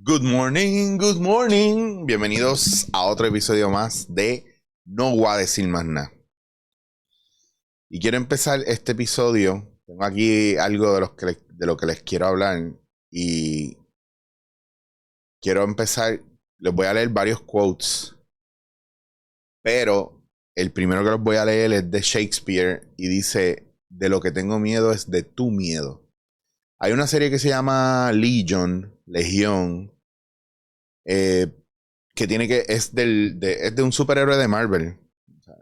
Good morning, good morning. Bienvenidos a otro episodio más de No Voy a Decir Más Nada. Y quiero empezar este episodio. Tengo aquí algo de lo que les quiero hablar. Y quiero empezar. Les voy a leer varios quotes. Pero el primero que les voy a leer es de Shakespeare. Y dice: de lo que tengo miedo es de tu miedo. Hay una serie que se llama Legión. Que tiene que es de un superhéroe de Marvel. O sea,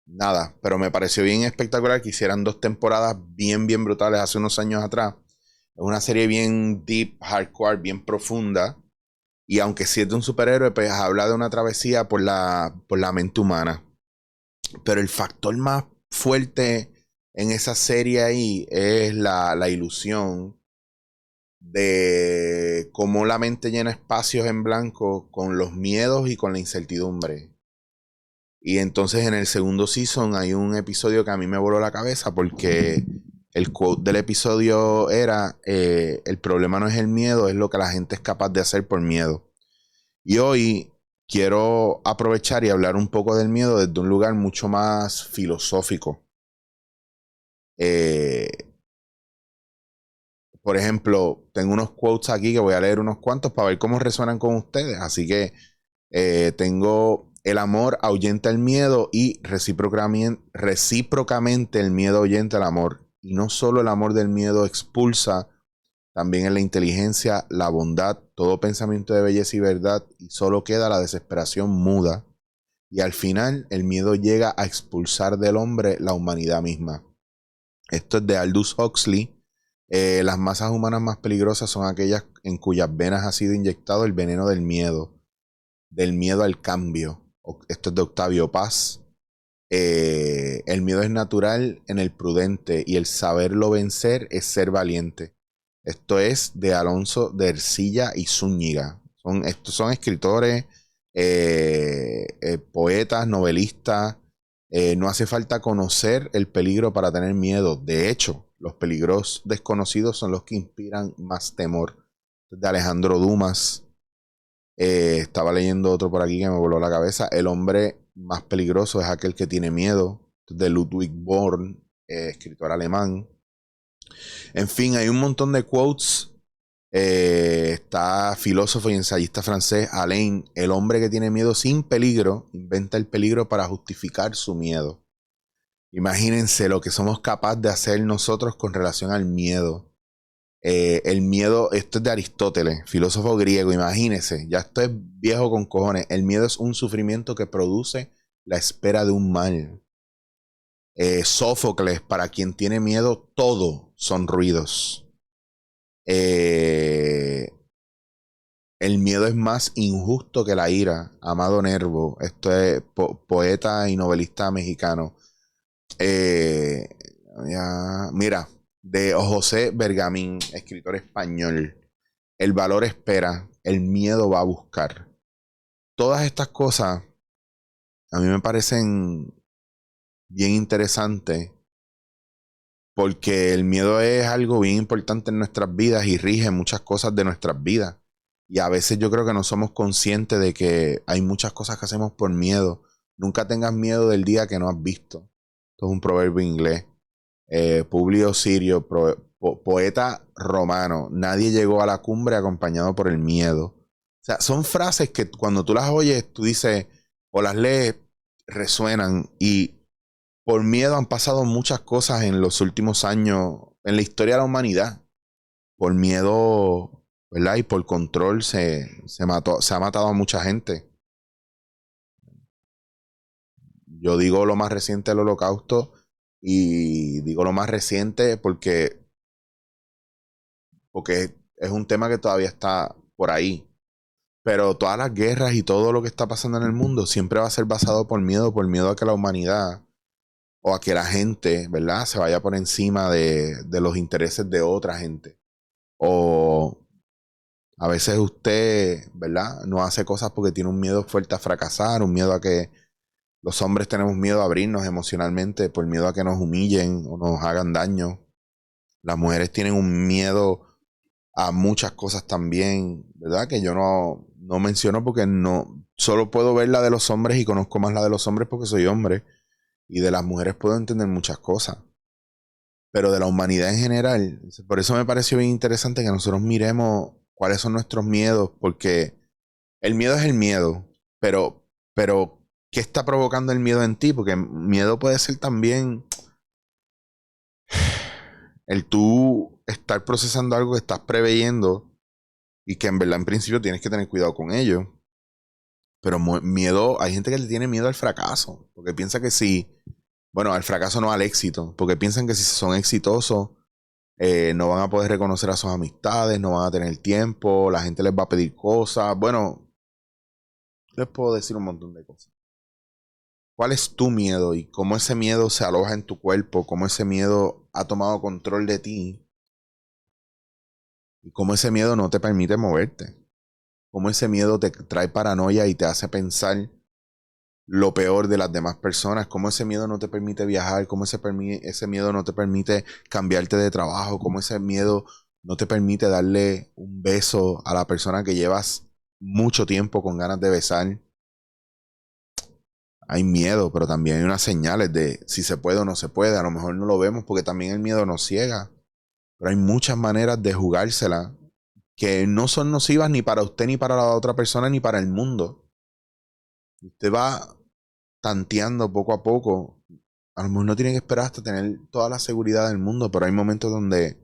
nada, pero me pareció bien espectacular que hicieran dos temporadas bien brutales hace unos años atrás. Es una serie bien deep, hardcore, bien profunda. Y aunque sí es de un superhéroe, pues habla de una travesía por la mente humana. Pero el factor más fuerte en esa serie ahí es la ilusión de cómo la mente llena espacios en blanco con los miedos y con la incertidumbre. Y entonces en el segundo season hay un episodio que a mí me voló la cabeza porque el quote del episodio era: el problema no es el miedo, es lo que la gente es capaz de hacer por miedo. Y hoy quiero aprovechar y hablar un poco del miedo desde un lugar mucho más filosófico. Eh, Por ejemplo, tengo unos quotes aquí que voy a leer unos cuantos para ver cómo resuenan con ustedes. Así que tengo: el amor ahuyenta el miedo y recíprocamente el miedo ahuyenta el amor. Y no solo el amor del miedo expulsa, también en la inteligencia, la bondad, todo pensamiento de belleza y verdad, y solo queda la desesperación muda. Y al final el miedo llega a expulsar del hombre la humanidad misma. Esto es de Aldous Huxley. Las masas humanas más peligrosas son aquellas en cuyas venas ha sido inyectado el veneno del miedo al cambio. Esto es de Octavio Paz. El miedo es natural en el prudente y el saberlo vencer es ser valiente. Esto es de Alonso de Ercilla y Zúñiga. Estos son escritores, poetas, novelistas. No hace falta conocer el peligro para tener miedo. De hecho, los peligros desconocidos son los que inspiran más temor. De Alejandro Dumas. Estaba leyendo otro por aquí que me voló la cabeza: el hombre más peligroso es aquel que tiene miedo, de Ludwig Born, escritor alemán. En fin, hay un montón de quotes. Está filósofo y ensayista francés Alain: el hombre que tiene miedo sin peligro inventa el peligro para justificar su miedo. Imagínense lo que somos capaces de hacer nosotros con relación al miedo. El miedo, esto es de Aristóteles, filósofo griego. Imagínense, ya esto es viejo con cojones. El miedo es un sufrimiento que produce la espera de un mal. Sófocles: para quien tiene miedo, todo son ruidos. El miedo es más injusto que la ira. Amado Nervo, esto es poeta y novelista mexicano. Eh, Mira, de José Bergamín, escritor español: el valor espera, el miedo va a buscar. Todas estas cosas a mí me parecen bien interesantes porque el miedo es algo bien importante en nuestras vidas y rige muchas cosas de nuestras vidas. Y a veces yo creo que no somos conscientes de que hay muchas cosas que hacemos por miedo. Nunca tengas miedo del día que no has visto. Esto es un proverbio inglés. Publio Sirio, poeta romano: nadie llegó a la cumbre acompañado por el miedo. O sea, son frases que cuando tú las oyes, tú dices o las lees, resuenan. Y por miedo han pasado muchas cosas en los últimos años en la historia de la humanidad. Por miedo, ¿verdad? Y por control se ha matado a mucha gente. Yo digo lo más reciente del Holocausto, y digo lo más reciente porque es un tema que todavía está por ahí. Pero todas las guerras y todo lo que está pasando en el mundo siempre va a ser basado por miedo a que la humanidad o a que la gente, ¿verdad?, se vaya por encima de los intereses de otra gente. O a veces usted, ¿verdad?, no hace cosas porque tiene un miedo fuerte a fracasar, un miedo a que los hombres tenemos miedo a abrirnos emocionalmente por miedo a que nos humillen o nos hagan daño. Las mujeres tienen un miedo a muchas cosas también, ¿verdad? Que yo no menciono porque no, solo puedo ver la de los hombres y conozco más la de los hombres porque soy hombre. Y de las mujeres puedo entender muchas cosas. Pero de la humanidad en general, por eso me pareció bien interesante que nosotros miremos cuáles son nuestros miedos, porque el miedo es el miedo, pero ¿qué está provocando el miedo en ti? Porque miedo puede ser también el tú estar procesando algo que estás preveyendo y que en verdad en principio tienes que tener cuidado con ello. Pero miedo, hay gente que le tiene miedo al fracaso, porque piensa que si, bueno, al fracaso no al éxito, porque piensan que si son exitosos, no van a poder reconocer a sus amistades, no van a tener tiempo, la gente les va a pedir cosas. Bueno, les puedo decir un montón de cosas. ¿Cuál es tu miedo y cómo ese miedo se aloja en tu cuerpo? ¿Cómo ese miedo ha tomado control de ti? ¿Y cómo ese miedo no te permite moverte? ¿Cómo ese miedo te trae paranoia y te hace pensar lo peor de las demás personas? ¿Cómo ese miedo no te permite viajar? ¿Cómo ese miedo no te permite cambiarte de trabajo? ¿Cómo ese miedo no te permite darle un beso a la persona que llevas mucho tiempo con ganas de besar? Hay miedo, pero también hay unas señales de si se puede o no se puede. A lo mejor no lo vemos porque también el miedo nos ciega. Pero hay muchas maneras de jugársela que no son nocivas ni para usted, ni para la otra persona, ni para el mundo. Usted va tanteando poco a poco. A lo mejor no tiene que esperar hasta tener toda la seguridad del mundo, pero hay momentos donde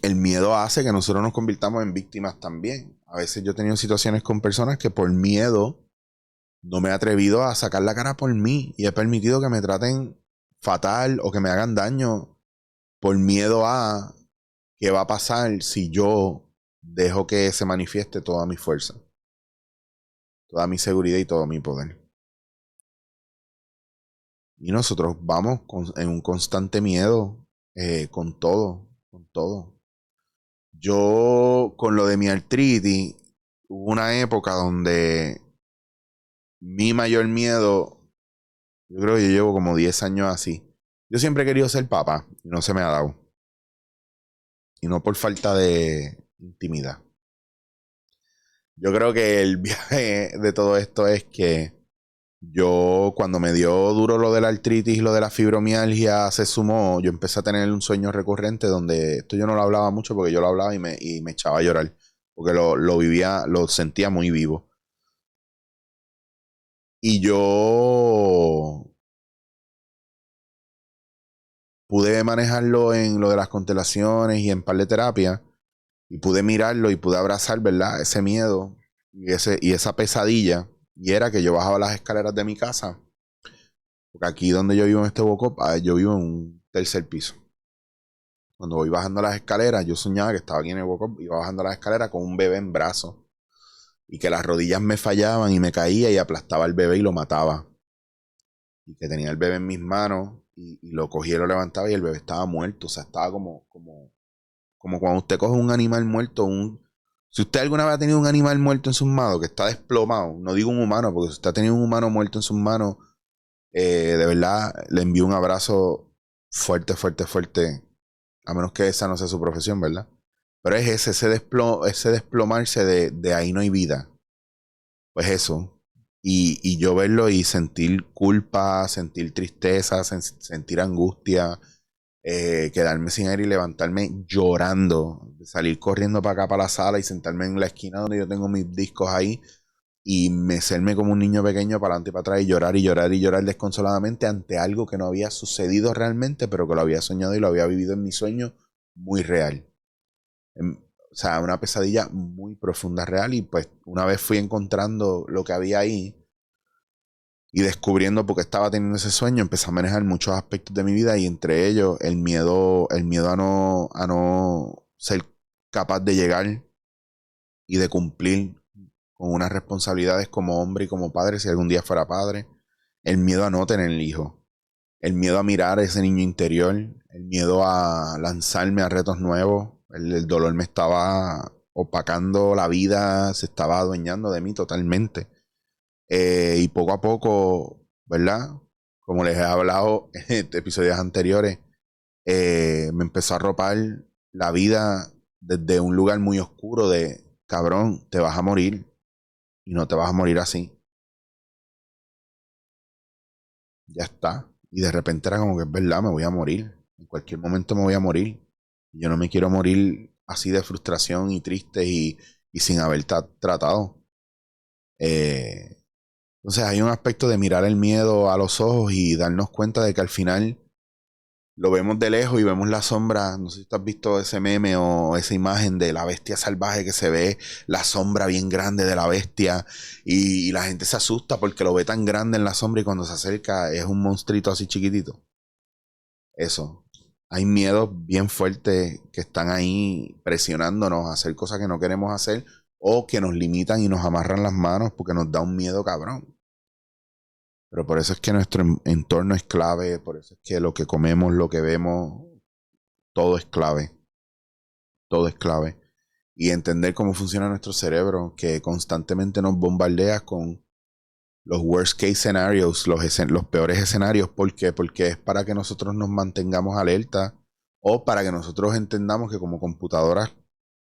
el miedo hace que nosotros nos convirtamos en víctimas también. A veces yo he tenido situaciones con personas que por miedo no me he atrevido a sacar la cara por mí y he permitido que me traten fatal o que me hagan daño por miedo a qué va a pasar si yo dejo que se manifieste toda mi fuerza, toda mi seguridad y todo mi poder. Y nosotros vamos en un constante miedo con todo, con todo. Yo, con lo de mi artritis, hubo una época donde mi mayor miedo, yo creo que yo llevo como 10 años así. Yo siempre he querido ser papá y no se me ha dado. Y no por falta de intimidad. Yo creo que el viaje de todo esto es que yo, cuando me dio duro lo de la artritis y lo de la fibromialgia, se sumó, yo empecé a tener un sueño recurrente donde esto yo no lo hablaba mucho porque yo lo hablaba y me echaba a llorar, porque lo vivía, lo sentía muy vivo. Y yo pude manejarlo en lo de las constelaciones y en par de terapia, y pude mirarlo y pude abrazar, ¿verdad? Ese miedo y esa pesadilla, y era que yo bajaba las escaleras de mi casa. Porque aquí donde yo vivo en este Bocop, yo vivo en un tercer piso. Cuando voy bajando las escaleras, yo soñaba que estaba aquí en el Bocop, iba bajando las escaleras con un bebé en brazos. Y que las rodillas me fallaban y me caía y aplastaba al bebé y lo mataba. Y que tenía el bebé en mis manos y lo cogía y lo levantaba y el bebé estaba muerto. O sea, estaba como cuando usted coge un animal muerto, si usted alguna vez ha tenido un animal muerto en sus manos que está desplomado, no digo un humano, porque si usted ha tenido un humano muerto en sus manos, de verdad, le envío un abrazo fuerte, fuerte, fuerte. A menos que esa no sea su profesión, ¿verdad? Pero es ese desplomarse de ahí no hay vida. Pues eso. Y yo verlo y sentir culpa, sentir tristeza, sentir angustia, quedarme sin aire y levantarme llorando, salir corriendo para acá, para la sala y sentarme en la esquina donde yo tengo mis discos ahí y mecerme como un niño pequeño para adelante y para atrás y llorar y llorar y llorar desconsoladamente ante algo que no había sucedido realmente, pero que lo había soñado y lo había vivido en mi sueño muy real. O sea, una pesadilla muy profunda, real, y pues una vez fui encontrando lo que había ahí y descubriendo por qué estaba teniendo ese sueño, empecé a manejar muchos aspectos de mi vida y entre ellos el miedo a no ser capaz de llegar y de cumplir con unas responsabilidades como hombre y como padre si algún día fuera padre, el miedo a no tener el hijo, el miedo a mirar a ese niño interior, el miedo a lanzarme a retos nuevos, el dolor me estaba opacando la vida, se estaba adueñando de mí totalmente. Y poco a poco, ¿verdad? Como les he hablado en episodios anteriores, me empezó a arropar la vida desde un lugar muy oscuro de, cabrón, te vas a morir y no te vas a morir así. Ya está. Y de repente era como que es verdad, me voy a morir. En cualquier momento me voy a morir. Yo no me quiero morir así de frustración y triste y sin haber tratado. Entonces hay un aspecto de mirar el miedo a los ojos y darnos cuenta de que al final lo vemos de lejos y vemos la sombra. No sé si tú has visto ese meme o esa imagen de la bestia salvaje que se ve la sombra bien grande de la bestia y la gente se asusta porque lo ve tan grande en la sombra y cuando se acerca es un monstruito así chiquitito. Eso. Hay miedos bien fuertes que están ahí presionándonos a hacer cosas que no queremos hacer o que nos limitan y nos amarran las manos porque nos da un miedo cabrón. Pero por eso es que nuestro entorno es clave, por eso es que lo que comemos, lo que vemos, todo es clave. Todo es clave. Y entender cómo funciona nuestro cerebro, que constantemente nos bombardea con los worst case scenarios, los peores escenarios. ¿Por qué? Porque es para que nosotros nos mantengamos alerta o para que nosotros entendamos que como computadoras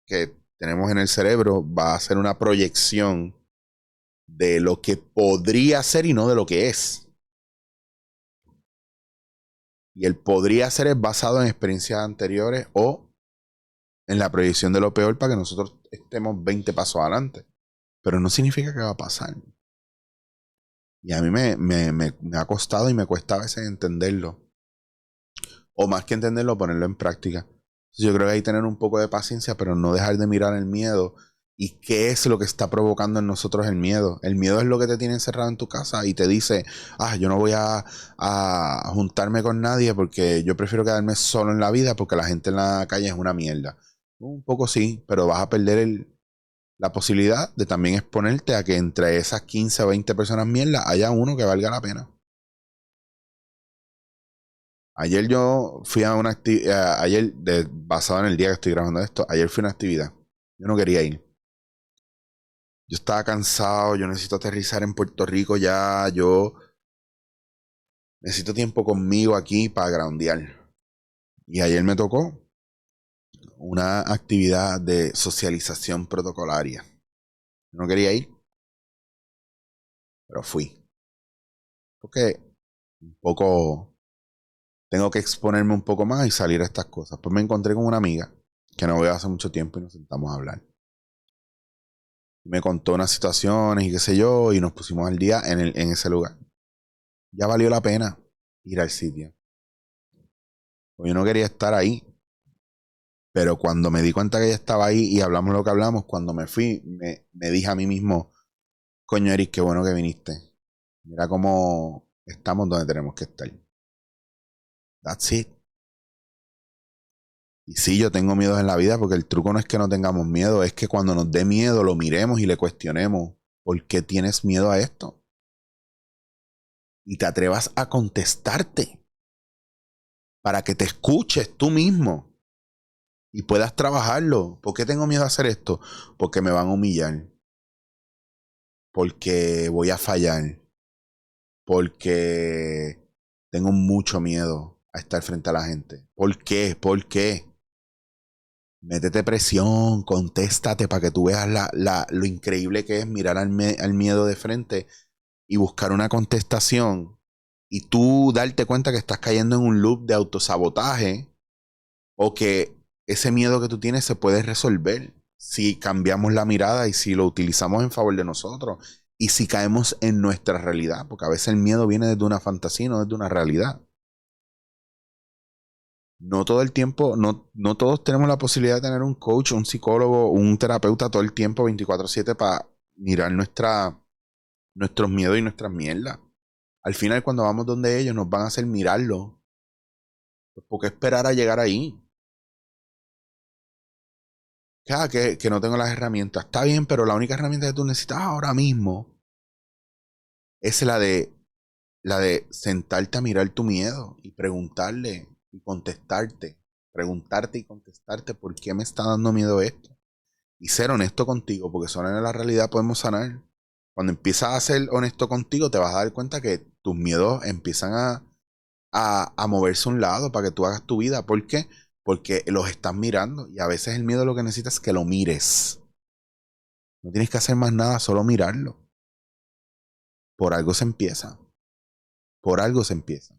que tenemos en el cerebro va a ser una proyección de lo que podría ser y no de lo que es. Y el podría ser es basado en experiencias anteriores o en la proyección de lo peor para que nosotros estemos 20 pasos adelante. Pero no significa que va a pasar. Y a mí me ha costado y me cuesta a veces entenderlo. O más que entenderlo, ponerlo en práctica. Yo creo que hay que tener un poco de paciencia, pero no dejar de mirar el miedo. ¿Y qué es lo que está provocando en nosotros el miedo? El miedo es lo que te tiene encerrado en tu casa y te dice, yo no voy a juntarme con nadie porque yo prefiero quedarme solo en la vida porque la gente en la calle es una mierda. Un poco sí, pero vas a perder la posibilidad de también exponerte a que entre esas 15 o 20 personas mierda haya uno que valga la pena. Ayer yo fui a una actividad, basado en el día que estoy grabando esto, ayer fui a una actividad. Yo no quería ir. Yo estaba cansado, yo necesito aterrizar en Puerto Rico ya, yo necesito tiempo conmigo aquí para groundear. Y ayer me tocó una actividad de socialización protocolaria. Yo no quería ir, pero fui. Porque un poco tengo que exponerme un poco más y salir a estas cosas. Pues me encontré con una amiga que no veo hace mucho tiempo y nos sentamos a hablar. Me contó unas situaciones y qué sé yo, y nos pusimos al día en ese lugar. Ya valió la pena ir al sitio. Pues yo no quería estar ahí, pero cuando me di cuenta que ella estaba ahí y hablamos lo que hablamos, cuando me fui, me dije a mí mismo, coño Eric, qué bueno que viniste. Mira cómo estamos donde tenemos que estar. That's it. Y sí, yo tengo miedos en la vida porque el truco no es que no tengamos miedo, es que cuando nos dé miedo lo miremos y le cuestionemos, ¿por qué tienes miedo a esto? Y te atrevas a contestarte para que te escuches tú mismo y puedas trabajarlo. ¿Por qué tengo miedo a hacer esto? Porque me van a humillar, porque voy a fallar, porque tengo mucho miedo a estar frente a la gente. ¿Por qué? ¿Por qué? Métete presión, contéstate para que tú veas lo increíble que es mirar al miedo de frente y buscar una contestación y tú darte cuenta que estás cayendo en un loop de autosabotaje o que ese miedo que tú tienes se puede resolver si cambiamos la mirada y si lo utilizamos en favor de nosotros y si caemos en nuestra realidad, porque a veces el miedo viene desde una fantasía, no desde una realidad. No todo el tiempo, no todos tenemos la posibilidad de tener un coach, un psicólogo, un terapeuta todo el tiempo 24/7 para mirar nuestros miedos y nuestras mierdas. Al final, cuando vamos donde ellos, nos van a hacer mirarlo. Pues, ¿por qué esperar a llegar ahí? Que no tengo las herramientas. Está bien, pero la única herramienta que tú necesitas ahora mismo es la de sentarte a mirar tu miedo y preguntarle y contestarte. Preguntarte y contestarte por qué me está dando miedo esto. Y ser honesto contigo, porque solo en la realidad podemos sanar. Cuando empiezas a ser honesto contigo, te vas a dar cuenta que tus miedos empiezan a moverse a un lado para que tú hagas tu vida. ¿Por qué? porque los estás mirando y a veces el miedo lo que necesitas es que lo mires. No tienes que hacer más nada, solo mirarlo. Por algo se empieza. Por algo se empieza.